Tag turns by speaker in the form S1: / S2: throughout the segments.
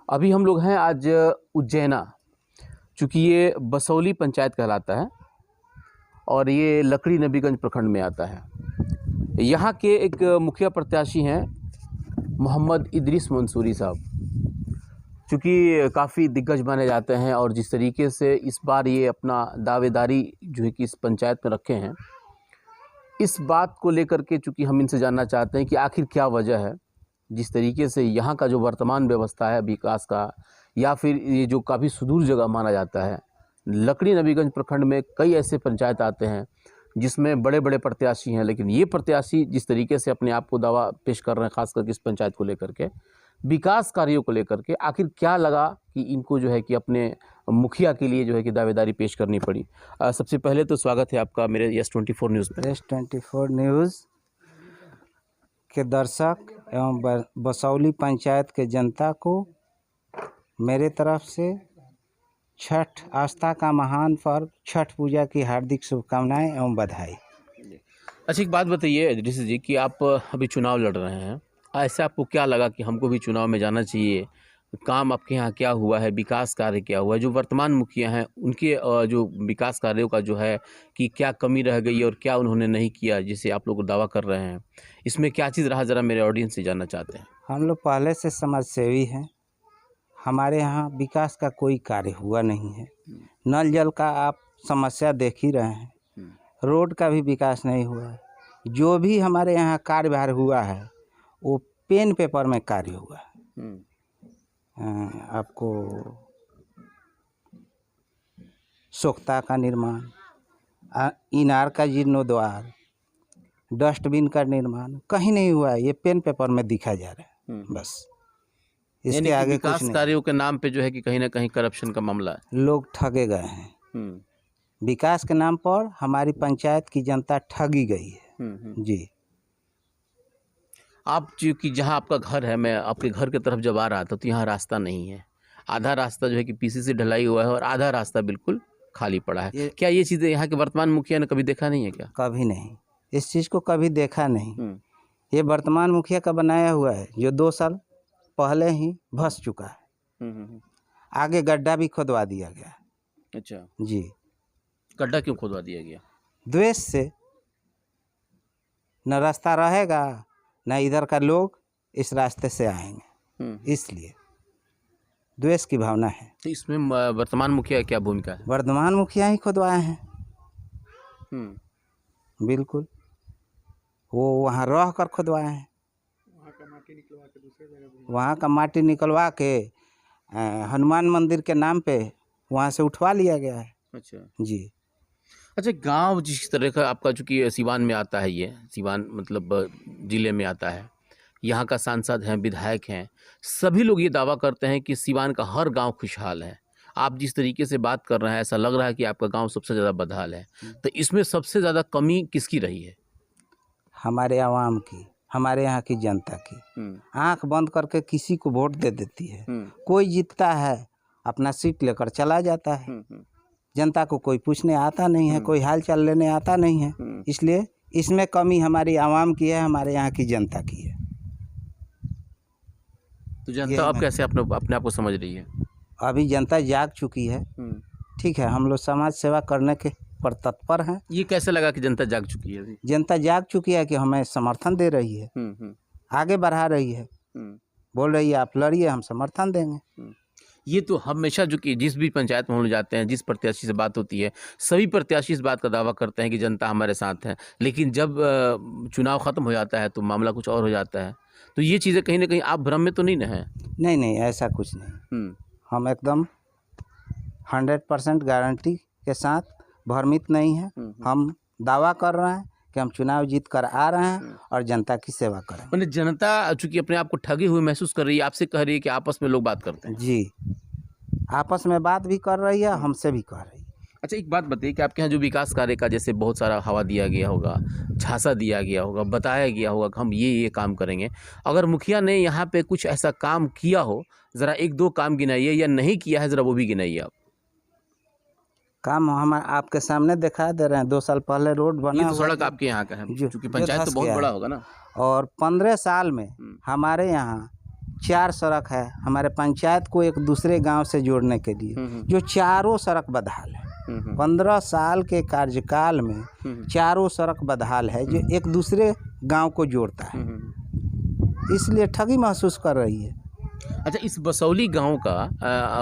S1: अभी हम लोग हैं आज उज्जैना, चूँकि ये बसौली पंचायत कहलाता है और ये लकड़ी नबीगंज प्रखंड में आता है। यहाँ के एक मुखिया प्रत्याशी हैं मोहम्मद इदरीस मंसूरी साहब, चूँकि काफ़ी दिग्गज माने जाते हैं और जिस तरीके से इस बार ये अपना दावेदारी जो है कि इस पंचायत में रखे हैं, इस बात को लेकर के चूँकि हम इनसे जानना चाहते हैं कि आखिर क्या वजह है, जिस तरीके से यहाँ का जो वर्तमान व्यवस्था है विकास का, या फिर ये जो काफ़ी सुदूर जगह माना जाता है। लकड़ी नबीगंज प्रखंड में कई ऐसे पंचायत आते हैं जिसमें बड़े बड़े प्रत्याशी हैं, लेकिन ये प्रत्याशी जिस तरीके से अपने आप को दावा पेश कर रहे हैं, खास करके इस पंचायत को लेकर के, विकास कार्यों को लेकर के, आखिर क्या लगा कि इनको जो है कि अपने मुखिया के लिए जो है कि दावेदारी पेश करनी पड़ी। सबसे पहले तो स्वागत है आपका मेरे यस24 न्यूज़ में।
S2: यस24 न्यूज़ के दर्शक एवं बसौली पंचायत के जनता को मेरे तरफ से छठ आस्था का महान पर्व छठ पूजा की हार्दिक शुभकामनाएं एवं बधाई।
S1: अच्छा, एक बात बताइए इदरीस जी कि आप अभी चुनाव लड़ रहे हैं, ऐसे आपको क्या लगा कि हमको भी चुनाव में जाना चाहिए? काम आपके यहाँ क्या हुआ है, विकास कार्य क्या हुआ है? जो वर्तमान मुखिया हैं उनके जो विकास कार्यों का जो है कि क्या कमी रह गई और क्या उन्होंने नहीं किया जिसे आप लोग दावा कर रहे हैं, इसमें क्या चीज़ रहा, ज़रा मेरे ऑडियंस से जानना चाहते हैं।
S2: हम लोग पहले से समाजसेवी हैं। हमारे यहाँ विकास का कोई कार्य हुआ नहीं है। नल जल का आप समस्या देख ही रहे हैं, रोड का भी विकास नहीं हुआ है। जो भी हमारे यहाँ कार्यभार हुआ है वो पेन पेपर में कार्य हुआ है। आपको सोख्ता का निर्माण, इनार का जीर्णोद्वार, डस्टबिन का निर्माण कहीं नहीं हुआ है। ये पेन पेपर में दिखा जा रहा है बस। इसके आगे
S1: विकास कार्यों के नाम पे जो है कि कहीं ना कहीं करप्शन का मामला है, लोग
S2: ठगे गए हैं। विकास के नाम पर हमारी पंचायत की जनता ठगी गई है। जी,
S1: आप चूँकि जहाँ आपका घर है, मैं आपके घर की तरफ जब आ रहा था तो यहाँ रास्ता नहीं है। आधा रास्ता जो है कि पीसीसी ढलाई हुआ है और आधा रास्ता बिल्कुल खाली पड़ा है। क्या ये चीज़ें यहाँ के वर्तमान मुखिया ने कभी देखा नहीं है क्या?
S2: कभी नहीं, इस चीज़ को कभी देखा नहीं। ये वर्तमान मुखिया का बनाया हुआ है जो 2 साल पहले ही धंस चुका है। आगे गड्ढा भी खोदवा दिया गया।
S1: अच्छा
S2: जी,
S1: गड्ढा क्यों खोदवा दिया गया?
S2: द्वेष से। न रास्ता रहेगा न इधर का लोग इस रास्ते से आएंगे, इसलिए द्वेष की भावना है।
S1: तो इसमें वर्तमान मुखिया क्या भूमिका है?
S2: वर्तमान मुखिया ही खुदवाए हैं। बिल्कुल, वो वहाँ रह कर खुदवाए हैं। वहाँ का माटी निकलवा के हनुमान मंदिर के नाम पे वहाँ से उठवा लिया गया है।
S1: अच्छा
S2: जी।
S1: अच्छा, गांव जिस तरह का आपका चूँकि सीवान में आता है, ये सीवान मतलब ज़िले में आता है, यहाँ का सांसद हैं, विधायक हैं, सभी लोग ये दावा करते हैं कि सीवान का हर गांव खुशहाल है। आप जिस तरीके से बात कर रहे हैं ऐसा लग रहा है कि आपका गांव सबसे ज़्यादा बदहाल है। तो इसमें सबसे ज़्यादा कमी किसकी रही है?
S2: हमारे आवाम की, हमारे यहाँ की जनता की। आंख बंद करके किसी को वोट दे देती है। कोई जीतता है अपना सीट लेकर चला जाता है। जनता को कोई पूछने आता नहीं है, कोई हाल चाल लेने आता नहीं है। इसलिए इसमें कमी हमारी आवाम की है, हमारे यहाँ की जनता की है।
S1: तो जनता अब कैसे अपने आप को समझ रही है?
S2: अभी जनता जाग चुकी है। ठीक है, हम लोग समाज सेवा करने के पर तत्पर हैं।
S1: ये कैसे लगा कि जनता जाग चुकी है? अभी
S2: जनता जाग चुकी है कि हमें समर्थन दे रही है, आगे बढ़ा रही है, बोल रही है आप लड़िए, हम समर्थन देंगे।
S1: ये तो हमेशा जो कि जिस भी पंचायत में हम लोग जाते हैं, जिस प्रत्याशी से बात होती है, सभी प्रत्याशी इस बात का दावा करते हैं कि जनता हमारे साथ है, लेकिन जब चुनाव ख़त्म हो जाता है तो मामला कुछ और हो जाता है। तो ये चीज़ें कहीं ना कहीं आप भ्रम में तो नहीं ना हैं?
S2: नहीं नहीं, ऐसा कुछ नहीं। हम एकदम 100% गारंटी के साथ भ्रमित नहीं है। हम दावा कर रहे हैं कि हम चुनाव जीत कर आ रहे हैं और जनता की सेवा करें।
S1: मैंने जनता चूँकि अपने आप को ठगी हुई महसूस कर रही है, आपसे कह रही है कि आपस में लोग बात करते हैं।
S2: जी, आपस में बात भी कर रही है, हमसे भी कह रही है।
S1: अच्छा, एक बात बताइए कि आपके यहाँ जो विकास कार्य का जैसे बहुत सारा हवा दिया गया होगा, झांसा दिया गया होगा, बताया गया होगा कि हम ये काम करेंगे, अगर मुखिया ने यहाँ पे कुछ ऐसा काम किया हो, ज़रा 1-2 काम गिनाइए, या नहीं किया है ज़रा वो भी गिनाइए आप।
S2: काम हम आपके सामने दिखा दे रहे हैं। 2 साल पहले रोड बना,
S1: ये तो सड़क आपके यहाँ का है, क्योंकि पंचायत तो बहुत बड़ा होगा ना।
S2: और 15 साल में हमारे यहाँ 4 सड़क है हमारे पंचायत को एक दूसरे गांव से जोड़ने के लिए, जो चारों सड़क बदहाल है। 15 साल के कार्यकाल में चारों सड़क बदहाल है जो एक दूसरे गांव को जोड़ता है, इसलिए ठगी महसूस कर रही है।
S1: अच्छा, इस बसौली गांव का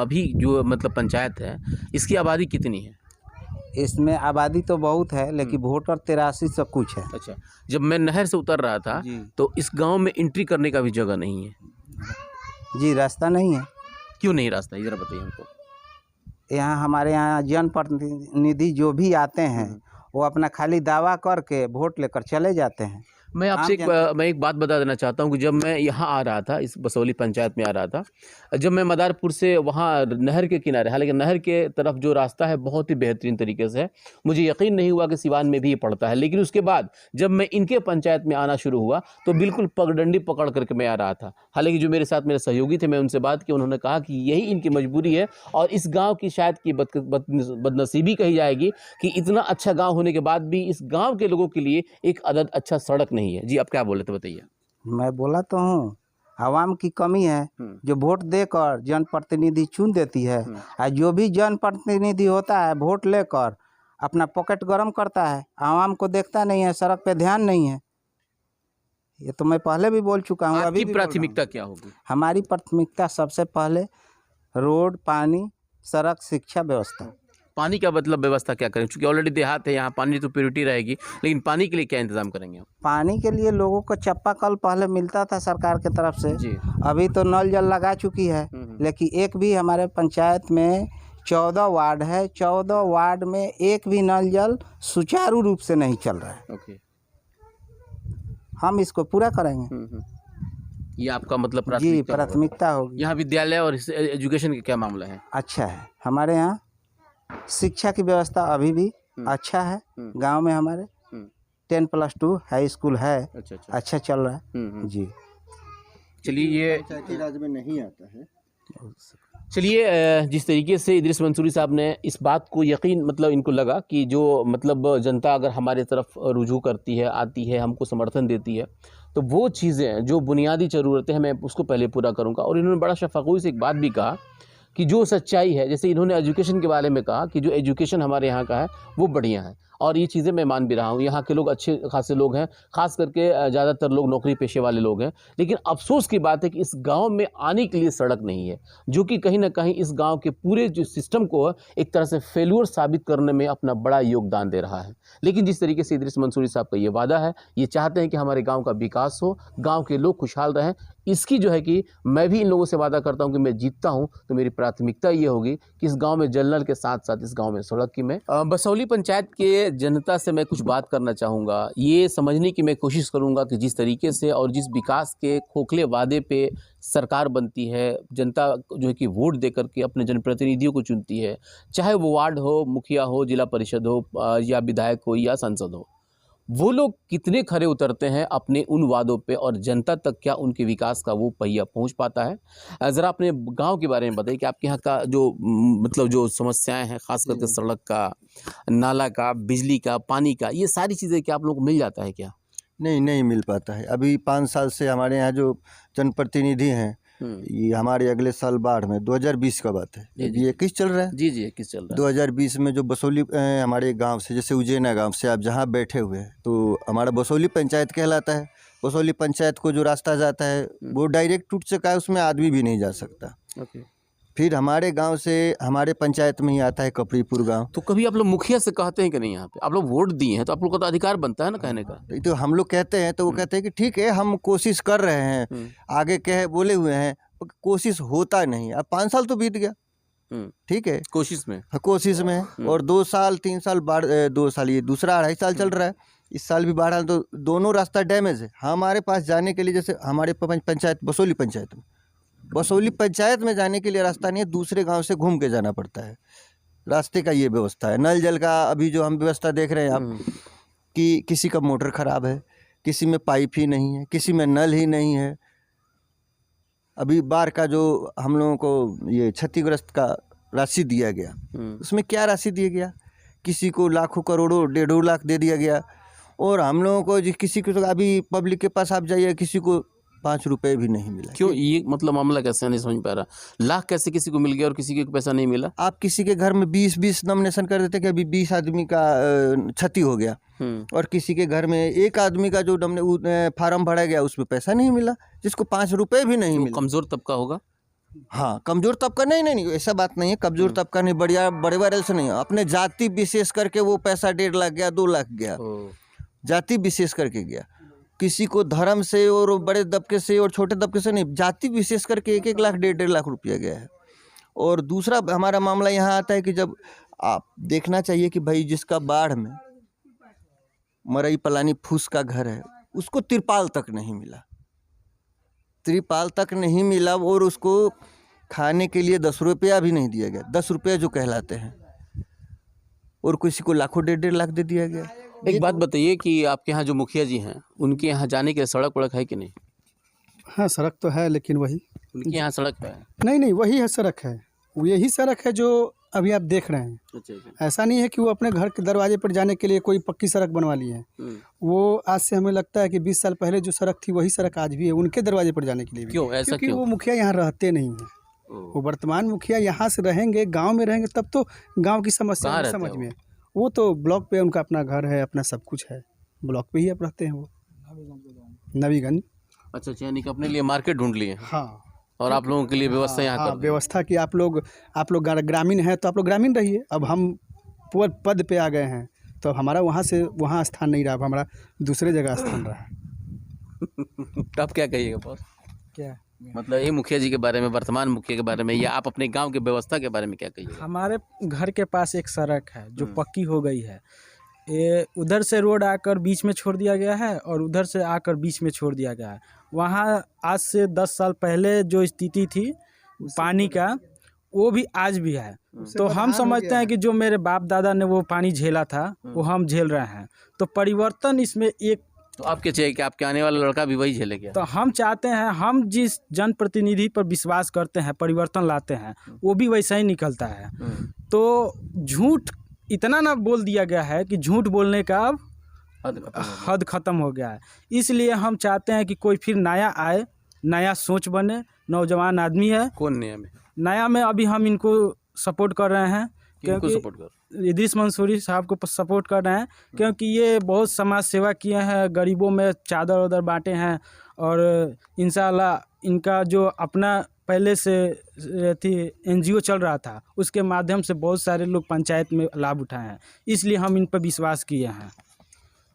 S1: अभी जो मतलब पंचायत है, इसकी आबादी कितनी है?
S2: इसमें आबादी तो बहुत है लेकिन वोटर 83 से कुछ है।
S1: अच्छा, जब मैं नहर से उतर रहा था तो इस गांव में एंट्री करने का भी जगह नहीं है।
S2: जी, रास्ता नहीं है।
S1: क्यों नहीं रास्ता, जरा बताइए हमको।
S2: यहाँ हमारे यहाँ जनप्रतिनिधि जो भी आते हैं वो अपना खाली दावा करके वोट लेकर चले जाते हैं।
S1: मैं आपसे मैं एक बात बता देना चाहता हूँ कि जब मैं यहाँ आ रहा था, इस बसौली पंचायत में आ रहा था, जब मैं मदारपुर से वहाँ नहर के किनारे, हालांकि नहर के तरफ जो रास्ता है बहुत ही बेहतरीन तरीके से है, मुझे यकीन नहीं हुआ कि सिवान में भी ये पड़ता है। लेकिन उसके बाद जब मैं इनके पंचायत में आना शुरू हुआ तो बिल्कुल पगडंडी पकड़ करके मैं आ रहा था। हालांकि जो मेरे साथ मेरे सहयोगी थे, मैं उनसे बात की, उन्होंने कहा कि यही इनकी मजबूरी है और इस गाँव की शायद की बदनसीबी कही जाएगी कि इतना अच्छा गाँव होने के बाद भी इस गाँव के लोगों के लिए एक अदद अच्छा सड़क नहीं है। जी, आप क्या बोले तो बताइए।
S2: मैं बोला तो हूँ, आवाम की कमी है जो वोट देकर जनप्रतिनिधि चुन देती है, और जो भी जनप्रतिनिधि होता है वोट लेकर अपना पॉकेट गरम करता है, आवाम को देखता नहीं है, सड़क पे ध्यान नहीं है। ये तो मैं पहले भी बोल चुका हूँ। अभी
S1: प्राथमिकता क्या होगी?
S2: हमारी प्राथमिकता सबसे पहले रोड, पानी, सड़क, शिक्षा व्यवस्था।
S1: पानी का मतलब व्यवस्था क्या करें, क्योंकि ऑलरेडी देहात है, यहाँ पानी तो प्योरिटी रहेगी, लेकिन पानी के लिए क्या इंतजाम करेंगे आप?
S2: पानी के लिए लोगों को चापाकल पहले मिलता था सरकार की तरफ से
S1: जी।
S2: अभी तो नल जल लगा चुकी है, लेकिन एक भी हमारे पंचायत में 14 वार्ड है, 14 वार्ड में एक भी नल जल सुचारू रूप से नहीं चल रहा है।
S1: ओके,
S2: हम इसको पूरा करेंगे।
S1: ये आपका मतलब
S2: जी, प्राथमिकता होगी।
S1: यहाँ विद्यालय और एजुकेशन का क्या मामला है?
S2: अच्छा है, हमारे यहाँ शिक्षा की व्यवस्था अभी भी अच्छा है। गांव में हमारे 10+2 हाई स्कूल है। अच्छा चल रहा है। जी,
S1: चलिए, ये
S3: पंचायती राज में नहीं आता है।
S1: चलिए, जिस तरीके से इदरीस मंसूरी साहब ने इस बात को यकीन मतलब इनको लगा कि जो मतलब जनता अगर हमारे तरफ रुजू करती है, आती है, हमको समर्थन देती है, तो वो चीज़ें जो बुनियादी ज़रूरतें हैं मैं उसको पहले पूरा करूँगा। और इन्होंने बड़ा शफ़क़ूई से एक बात भी कहा कि जो सच्चाई है, जैसे इन्होंने एजुकेशन के बारे में कहा कि जो एजुकेशन हमारे यहाँ का है वो बढ़िया है, और ये चीज़ें मैं मान भी रहा हूँ। यहाँ के लोग अच्छे खासे लोग हैं, ख़ास करके ज़्यादातर लोग नौकरी पेशे वाले लोग हैं। लेकिन अफसोस की बात है कि इस गांव में आने के लिए सड़क नहीं है, जो कि कहीं ना कहीं इस गांव के पूरे जो सिस्टम को एक तरह से फेल्योर साबित करने में अपना बड़ा योगदान दे रहा है। लेकिन जिस तरीके से इदरीस मंसूरी साहब का ये वादा है, ये चाहते हैं कि हमारे गाँव का विकास हो, गाँव के लोग खुशहाल रहें, इसकी जो है कि मैं भी इन लोगों से वादा करता हूं कि मैं जीतता हूं तो मेरी प्राथमिकता ये होगी कि इस गांव में जल नल के साथ साथ इस गांव में सड़क की मैं बसौली पंचायत के जनता से मैं कुछ बात करना चाहूँगा। ये समझने की मैं कोशिश करूँगा कि जिस तरीके से और जिस विकास के खोखले वादे पे सरकार बनती है, जनता जो है कि वोट दे करके अपने जनप्रतिनिधियों को चुनती है, चाहे वो वार्ड हो, मुखिया हो, जिला परिषद हो या विधायक हो या सांसद हो, वो लोग कितने खरे उतरते हैं अपने उन वादों पे और जनता तक क्या उनके विकास का वो पहिया पहुंच पाता है। ज़रा अपने गांव के बारे में बताइए कि आपके यहाँ का जो मतलब जो समस्याएं हैं, ख़ास करके सड़क का, नाला का, बिजली का, पानी का, ये सारी चीज़ें क्या आप लोगों को मिल जाता है क्या?
S3: नहीं मिल पाता है। अभी 5 साल से हमारे यहाँ जो जनप्रतिनिधि हैं, ये हमारे अगले साल बाढ़ में 2020 का बात है, ये 21 चल रहा है।
S1: जी 21 चल रहा है।
S3: 2020 में जो बसौली हमारे गांव से, जैसे उज्जैना गांव से आप जहां बैठे हुए हैं, तो हमारा बसौली पंचायत कहलाता है। बसौली पंचायत को जो रास्ता जाता है वो डायरेक्ट टूट चुका है, उसमें आदमी भी नहीं जा सकता। फिर हमारे गांव से हमारे पंचायत में ही आता है कपड़ीपुर गांव।
S1: तो कभी आप लोग मुखिया से कहते हैं कि नहीं, यहाँ पे आप लोग वोट दिए हैं तो आप लोग का तो अधिकार बनता है ना कहने का।
S3: तो हम लोग कहते हैं तो वो कहते हैं कि ठीक है, हम कोशिश कर रहे हैं, आगे कहे बोले हुए हैं, कोशिश होता नहीं। अब 5 साल तो बीत गया, ठीक है, कोशिश में और 2 साल 3 साल बाढ़, 2 साल, ये दूसरा 2.5 साल चल रहा है। इस साल भी बाढ़ आ, तो दोनों रास्ता डैमेज है। हमारे पास जाने के लिए, जैसे हमारे पंचायत बसौली पंचायत में जाने के लिए रास्ता नहीं है, दूसरे गांव से घूम के जाना पड़ता है। रास्ते का ये व्यवस्था है। नल जल का अभी जो हम व्यवस्था देख रहे हैं आप, कि किसी का मोटर ख़राब है, किसी में पाइप ही नहीं है, किसी में नल ही नहीं है। अभी बाढ़ का जो हम लोगों को ये क्षतिग्रस्त का राशि दिया गया, उसमें क्या राशि दिया गया? किसी को लाखों करोड़ों 1.5 लाख दे दिया गया, और हम लोगों को किसी को, अभी पब्लिक के पास आप जाइए, किसी को 5 रुपए भी नहीं मिला।
S1: क्यों? ये मतलब मामला कैसे नहीं समझ पा रहा। लाख कैसे किसी को मिल गया और किसी को पैसा नहीं मिला?
S3: आप किसी के घर में 20-20 नॉमिनेशन कर देते कि अभी 20 आदमी का क्षति हो गया, और किसी के घर में एक आदमी का जो फार्म भरा गया उसमें पैसा नहीं मिला, जिसको 5 रुपए भी नहीं मिला।
S1: कमजोर तबका होगा।
S3: हाँ, कमजोर तबका नहीं, ऐसा बात नहीं है। कमजोर तबका नहीं, बड़े बड़े से नहीं, अपने जाति विशेष करके वो पैसा 1.5 लाख गया, 2 लाख गया, जाति विशेष करके गया। किसी को धर्म से और बड़े दबके से और छोटे दबके से नहीं, जाति विशेष करके 1-1 लाख 1.5 लाख रुपया गया है। और दूसरा हमारा मामला यहाँ आता है कि जब आप देखना चाहिए कि भाई जिसका बाढ़ में मरई पलानी फूस का घर है, उसको तिरपाल तक नहीं मिला, त्रिपाल तक नहीं मिला, और उसको खाने के लिए 10 रुपया भी नहीं दिया गया, 10 रुपया जो कहलाते हैं, और किसी को लाखों 1.5 लाख दे दिया गया।
S1: एक बात बताइए कि आपके यहाँ जो मुखिया जी हैं, उनके यहाँ जाने के लिए सड़क वड़क है कि नहीं?
S4: हाँ, सड़क तो है, लेकिन वही
S1: उनके यहाँ सड़क है?
S4: नहीं, वही है सड़क है, वो यही सड़क है जो अभी आप देख रहे हैं।
S1: अच्छा।
S4: ऐसा नहीं है कि वो अपने घर के दरवाजे पर जाने के लिए कोई पक्की सड़क बनवा ली है। वो आज से हमें लगता है कि 20 साल पहले जो सड़क थी वही सड़क आज भी है उनके दरवाजे पर जाने के लिए भी।
S1: क्यों ऐसा?
S4: क्योंकि
S1: क्यों?
S4: वो मुखिया यहाँ रहते नहीं हैं। वो वर्तमान मुखिया यहाँ से रहेंगे, गाँव में रहेंगे, तब तो गाँव की समस्या समझ में। वो तो ब्लॉक पे उनका अपना घर है, अपना सब कुछ है, ब्लॉक पे ही अब रहते हैं वो, नवीगंज।
S1: अच्छा, यानी कि अपने लिए मार्केट ढूंढ लिए।
S4: हाँ,
S1: और आप लोगों के लिए व्यवस्था यहाँ कर
S4: व्यवस्था की। आप लोग ग्रामीण हैं तो आप लोग ग्रामीण रहिए। अब हम पद पे आ गए हैं तो हमारा वहाँ स्थान नहीं रहा, अब हमारा दूसरे जगह स्थान रहा।
S1: अब क्या कहिएगा बॉस?
S4: क्या
S1: मतलब ये मुखिया जी के बारे में, वर्तमान मुखिया के बारे में, या आप अपने गांव की व्यवस्था के बारे में क्या कहिए?
S5: हमारे घर के पास एक सड़क है जो पक्की हो गई है। ये उधर से रोड आकर बीच में छोड़ दिया गया है और उधर से आकर बीच में छोड़ दिया गया है। वहाँ आज से 10 साल पहले जो स्थिति थी पानी का, वो भी आज भी है। तो हम समझते हैं कि जो मेरे बाप दादा ने वो पानी झेला था वो हम झेल रहे हैं। तो परिवर्तन इसमें एक,
S1: तो आप क्या चाहिए कि आपके आने वाला लड़का भी वही झेलेगा?
S5: तो हम चाहते हैं, हम जिस जनप्रतिनिधि पर विश्वास करते हैं, परिवर्तन लाते हैं, वो भी वैसा ही निकलता है। तो झूठ इतना ना बोल दिया गया है कि झूठ बोलने का अब हद खत्म हो गया है। इसलिए हम चाहते हैं कि कोई फिर नया आए, नया सोच बने, नौजवान आदमी है।
S1: कौन नया में?
S5: नया में अभी हम इनको सपोर्ट कर रहे हैं, क्योंकि इदरीस मंसूरी साहब को सपोर्ट कर रहे हैं, क्योंकि ये बहुत समाज सेवा किए हैं, गरीबों में चादर वादर बांटे हैं, और इंशाल्लाह इनका जो अपना पहले से थी NGO चल रहा था, उसके माध्यम से बहुत सारे लोग पंचायत में लाभ उठाए हैं। इसलिए हम इन पर विश्वास किए हैं।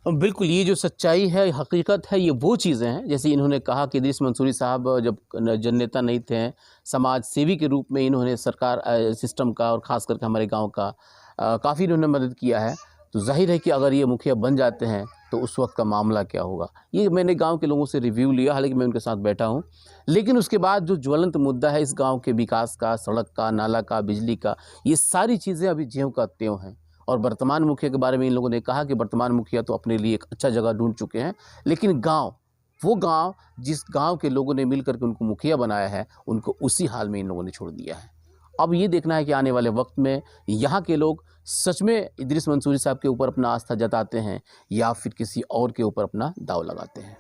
S1: बिल्कुल, ये जो सच्चाई है, हकीकत है, ये वो चीज़ें हैं जैसे इन्होंने कहा कि इदरीस मंसूरी साहब जब जननेता नहीं थे, समाज सेवी के रूप में इन्होंने सरकार सिस्टम का और ख़ास करके हमारे गांव का काफ़ी इन्होंने मदद किया है। तो जाहिर है कि अगर ये मुखिया बन जाते हैं तो उस वक्त का मामला क्या होगा। ये मैंने गांव के लोगों से रिव्यू लिया, हालांकि मैं उनके साथ बैठा हूं, लेकिन उसके बाद जो ज्वलंत मुद्दा है इस गांव के विकास का, सड़क का, नाला का, बिजली का, ये सारी चीज़ें अभी ज्यों का त्यों हैं। और वर्तमान मुखिया के बारे में इन लोगों ने कहा कि वर्तमान मुखिया तो अपने लिए एक अच्छा जगह ढूंढ चुके हैं, लेकिन गाँव, वो गाँव जिस गाँव के लोगों ने मिल करके उनको मुखिया बनाया है, उनको उसी हाल में इन लोगों ने छोड़ दिया है। अब ये देखना है कि आने वाले वक्त में यहाँ के लोग सच में इदरीस मंसूरी साहब के ऊपर अपना आस्था जताते हैं या फिर किसी और के ऊपर अपना दाव लगाते हैं।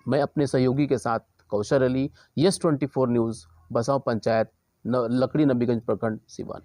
S1: मैं अपने सहयोगी के साथ कौशर अली, यस 24 न्यूज़, बसांव पंचायत, लकड़ी नबीगंज प्रखंड, सिवान।